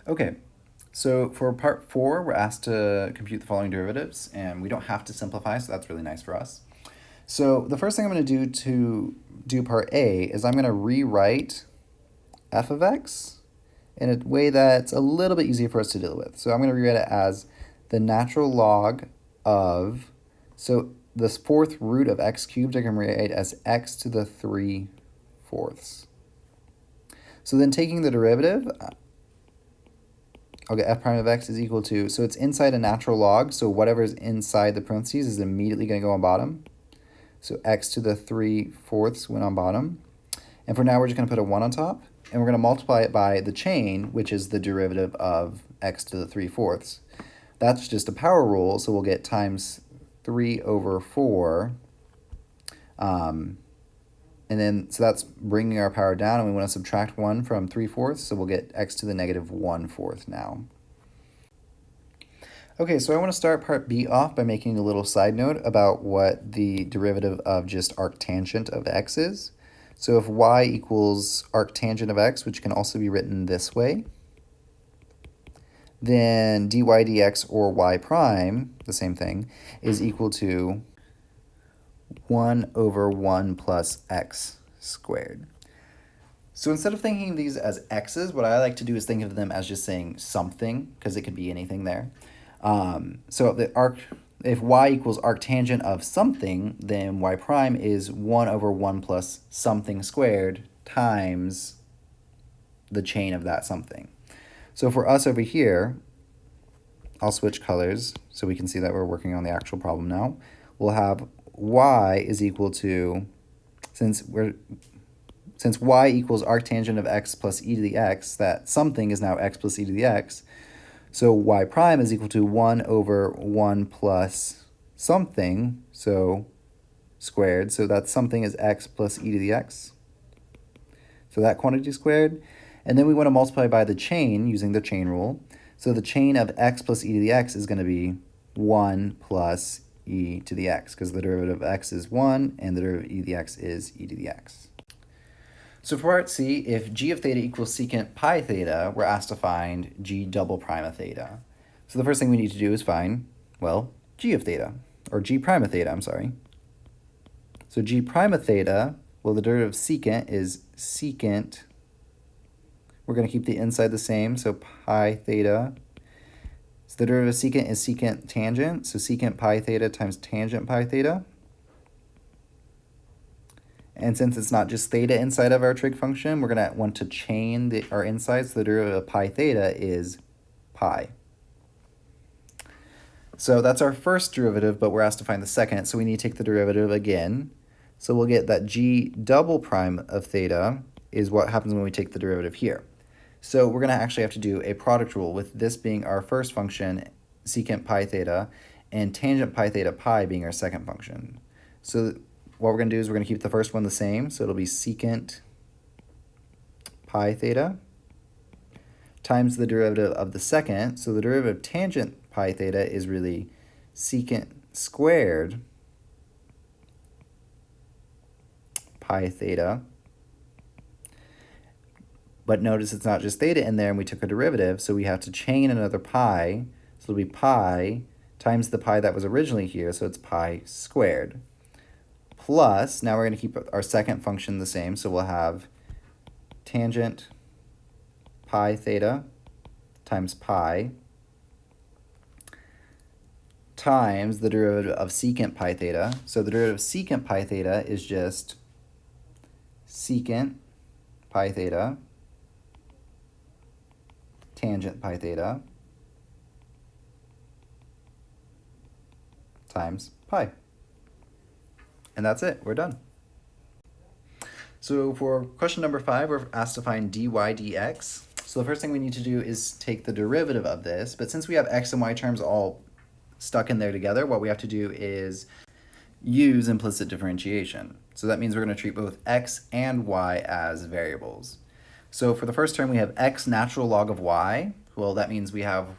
Okay, so for part 4, we're asked to compute the following derivatives, and we don't have to simplify, so that's really nice for us. So the first thing I'm going to do part A is I'm going to rewrite f of x in a way that's a little bit easier for us to deal with. So I'm going to rewrite it as the natural log of, so this fourth root of x cubed I can rewrite as x to the 3/4. So then taking the derivative, I'll get f prime of x is equal to, so it's inside a natural log, so whatever is inside the parentheses is immediately going to go on bottom. So x to the 3/4 went on bottom. And for now, we're just going to put a 1 on top, and we're going to multiply it by the chain, which is the derivative of x to the 3/4. That's just a power rule, so we'll get times 3/4. And then, so that's bringing our power down, and we want to subtract 1 from 3/4, so we'll get x to the negative 1/4 now. Okay, so I want to start part B off by making a little side note about what the derivative of just arctangent of x is. So if y equals arctangent of x, which can also be written this way, then dy dx or y prime, the same thing, is equal to 1 over 1 plus x squared. So instead of thinking of these as x's, what I like to do is think of them as just saying something, because it could be anything there. So if y equals arctangent of something, then y prime is 1 over 1 plus something squared times the chain of that something. So for us over here, I'll switch colors so we can see that we're working on the actual problem now. We'll have y is equal to, since y equals arctangent of x plus e to the x, that something is now x plus e to the x. So y prime is equal to 1 over 1 plus something, so squared. So that something is x plus e to the x. So that quantity squared. And then we want to multiply by the chain using the chain rule. So the chain of x plus e to the x is going to be 1 plus e to the x, because the derivative of x is 1 and the derivative of e to the x is e to the x. So for part C, if g of theta equals secant pi theta, we're asked to find g double prime of theta. So the first thing we need to do is find, well, g of theta, or g prime of theta, I'm sorry. So g prime of theta, well, the derivative of secant is secant. We're going to keep the inside the same, so pi theta. So the derivative of secant is secant tangent, so secant pi theta times tangent pi theta. And since it's not just theta inside of our trig function, we're going to want to chain our insides. So the derivative of pi theta is pi. So that's our first derivative, but we're asked to find the second, so we need to take the derivative again. So we'll get that g double prime of theta is what happens when we take the derivative here. So we're going to actually have to do a product rule, with this being our first function, secant pi theta, and tangent pi theta pi being our second function. So what we're going to do is we're going to keep the first one the same, so it'll be secant pi theta times the derivative of the second. So the derivative of tangent pi theta is really secant squared pi theta. But notice it's not just theta in there, and we took a derivative, so we have to chain another pi. So it'll be pi times the pi that was originally here, so it's pi squared. Plus, now we're going to keep our second function the same, so we'll have tangent pi theta times pi times the derivative of secant pi theta. So the derivative of secant pi theta is just secant pi theta tangent pi theta times pi. And that's it, we're done. So for question number 5, we're asked to find dy dx. So the first thing we need to do is take the derivative of this, but since we have x and y terms all stuck in there together, what we have to do is use implicit differentiation. So that means we're going to treat both x and y as variables. So for the first term, we have x natural log of y. Well, that means we have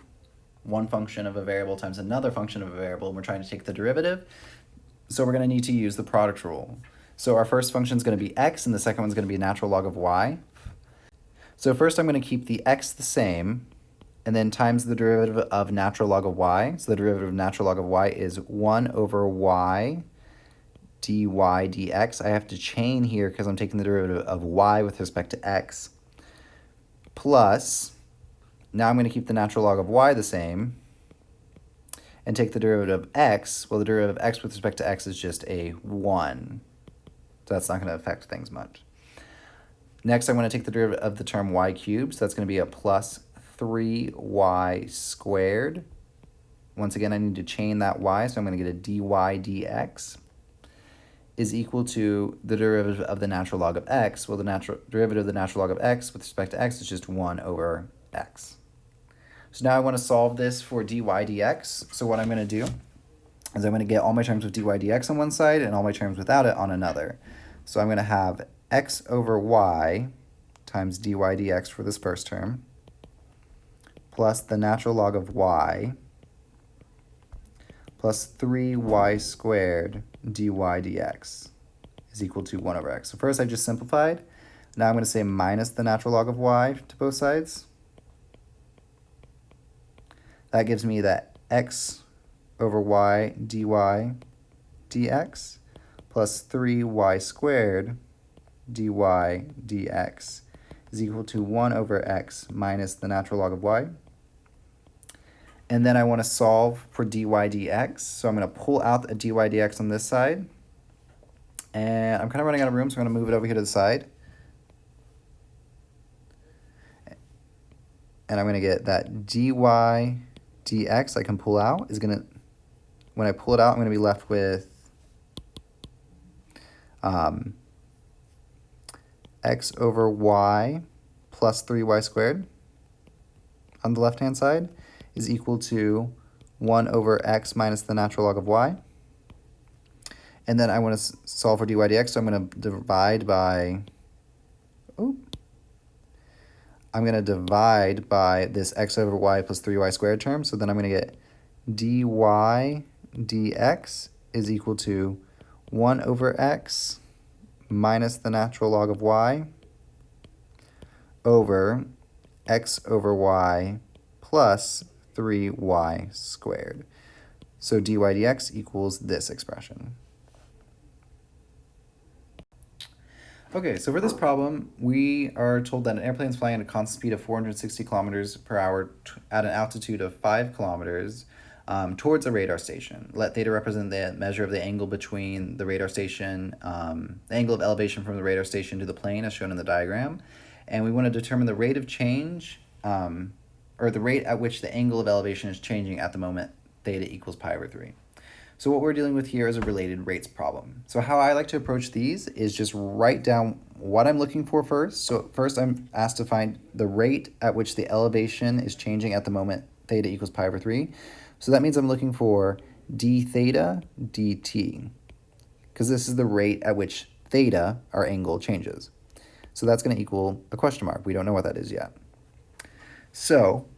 one function of a variable times another function of a variable, and we're trying to take the derivative. So we're going to need to use the product rule. So our first function is going to be x, and the second one is going to be a natural log of y. So first I'm going to keep the x the same, and then times the derivative of natural log of y. So the derivative of natural log of y is 1 over y dy dx. I have to chain here because I'm taking the derivative of y with respect to x, plus, now I'm going to keep the natural log of y the same, and take the derivative of x. Well, the derivative of x with respect to x is just a 1, so that's not going to affect things much. Next, I'm going to take the derivative of the term y cubed, so that's going to be a plus 3y squared. Once again, I need to chain that y, so I'm going to get a dy dx is equal to the derivative of the natural log of x. Well, the derivative of the natural log of x with respect to x is just 1 over x. So now I want to solve this for dy dx. So what I'm going to do is I'm going to get all my terms with dy dx on one side and all my terms without it on another. So I'm going to have x over y times dy dx for this first term, plus the natural log of y, plus 3y squared dy dx is equal to 1 over x. So first I just simplified. Now I'm going to say minus the natural log of y to both sides. That gives me that x over y dy dx plus 3y squared dy dx is equal to 1 over x minus the natural log of y. And then I want to solve for dy dx. So I'm going to pull out a dy dx on this side. And I'm kind of running out of room, so I'm going to move it over here to the side. And I'm going to get that dy dx I can pull out is going to, when I pull it out, I'm going to be left with x over y plus 3y squared on the left-hand side is equal to 1 over x minus the natural log of y. And then I want to solve for dy dx, so I'm going to divide by, I'm going to divide by this x over y plus 3y squared term. So then I'm going to get dy dx is equal to 1 over x minus the natural log of y over x over y plus 3y squared. So dy dx equals this expression. Okay, so for this problem, we are told that an airplane is flying at a constant speed of 460 kilometers per hour at an altitude of 5 kilometers towards a radar station. Let theta represent the measure of the angle between the radar station, the angle of elevation from the radar station to the plane as shown in the diagram. And we want to determine the rate of change, or the rate at which the angle of elevation is changing at the moment theta equals pi over 3. So what we're dealing with here is a related rates problem. So how I like to approach these is just write down what I'm looking for first. So first I'm asked to find the rate at which the elevation is changing at the moment theta equals pi over 3. So that means I'm looking for d theta dt, because this is the rate at which theta, our angle, changes. So that's going to equal a question mark. We don't know what that is yet. So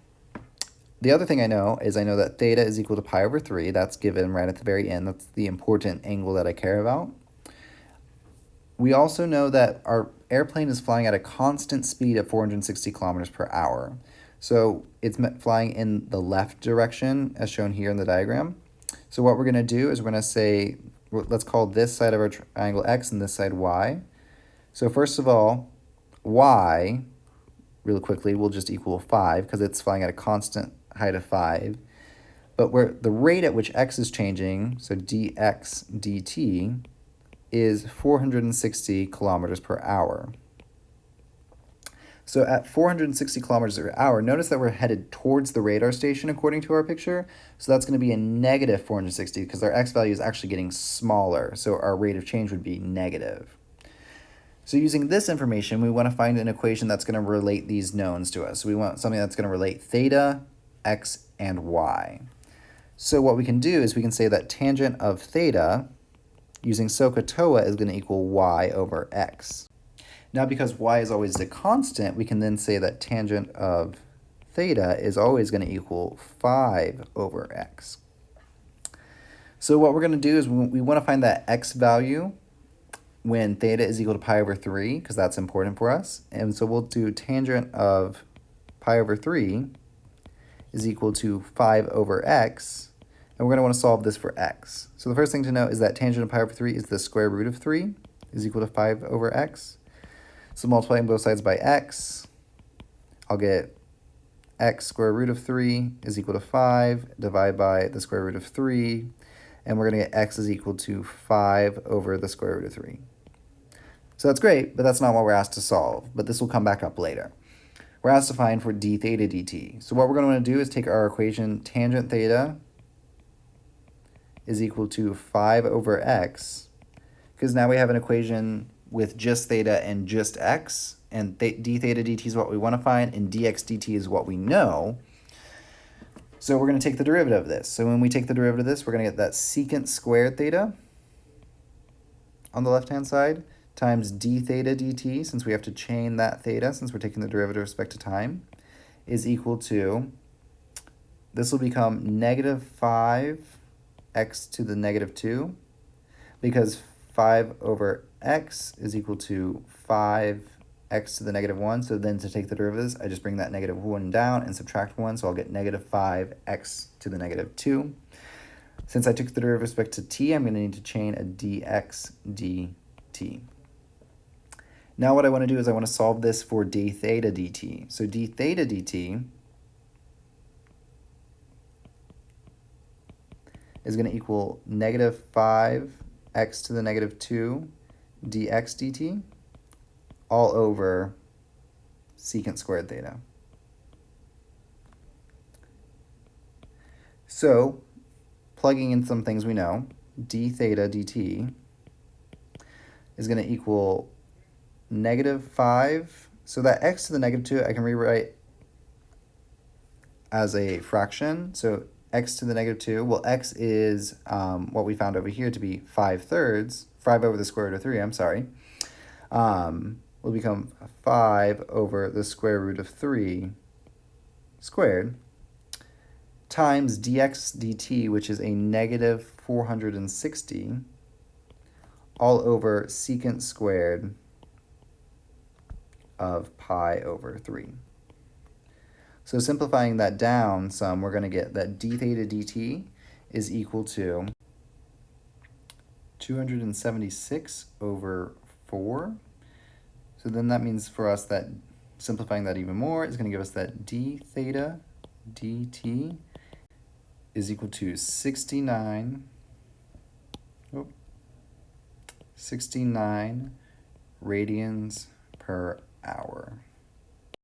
the other thing I know is I know that theta is equal to pi over 3. That's given right at the very end. That's the important angle that I care about. We also know that our airplane is flying at a constant speed of 460 kilometers per hour. So it's flying in the left direction as shown here in the diagram. So what we're going to do is we're going to say, let's call this side of our triangle x and this side y. So first of all, y, real quickly, will just equal 5 because it's flying at a constant height of 5. But where the rate at which x is changing, so dx dt, is 460 kilometers per hour. So at 460 kilometers per hour, notice that we're headed towards the radar station according to our picture. So that's going to be a negative 460 because our x value is actually getting smaller. So our rate of change would be negative. So using this information, we want to find an equation that's going to relate these knowns to us. So we want something that's going to relate theta, x, and y. So what we can do is we can say that tangent of theta using SOHCAHTOA is going to equal y over x. Now because y is always a constant, we can then say that tangent of theta is always going to equal 5 over x. So what we're going to do is we want to find that x value when theta is equal to pi over 3, because that's important for us. And so we'll do tangent of pi over 3 is equal to 5 over x, and we're going to want to solve this for x. So the first thing to note is that tangent of pi over 3 is the square root of 3 is equal to 5 over x. So multiplying both sides by x, I'll get x square root of 3 is equal to 5, divide by the square root of 3, and we're going to get x is equal to 5 over the square root of 3. So that's great, but that's not what we're asked to solve, but this will come back up later. We're asked to find for d theta dt. So what we're going to want to do is take our equation tangent theta is equal to 5 over x, because now we have an equation with just theta and just x, and d theta dt is what we want to find, and dx dt is what we know. So we're going to take the derivative of this. So when we take the derivative of this, we're going to get that secant squared theta on the left-hand side times d theta dt, since we have to chain that theta, since we're taking the derivative with respect to time, is equal to, this will become negative 5x to the negative 2, because 5 over x is equal to 5x to the negative 1. So then to take the derivatives, I just bring that negative 1 down and subtract 1. So I'll get negative 5x to the negative 2. Since I took the derivative with respect to t, I'm going to need to chain a dx dt. Now what I want to do is I want to solve this for d theta dt. So d theta dt is going to equal negative 5x to the negative 2 dx dt all over secant squared theta. So plugging in some things we know, d theta dt is going to equal negative 5. So that x to the negative 2 I can rewrite as a fraction. So x to the negative 2, well, x is what we found over here to be 5/3, 5 over the square root of 3, I'm sorry, will become 5 over the square root of 3 squared times dx dt, which is a negative 460, all over secant squared of pi over 3. So simplifying that down some, we're going to get that d theta dt is equal to 276 over 4. So then that means for us that simplifying that even more is going to give us that d theta dt is equal to 69 radians per hour.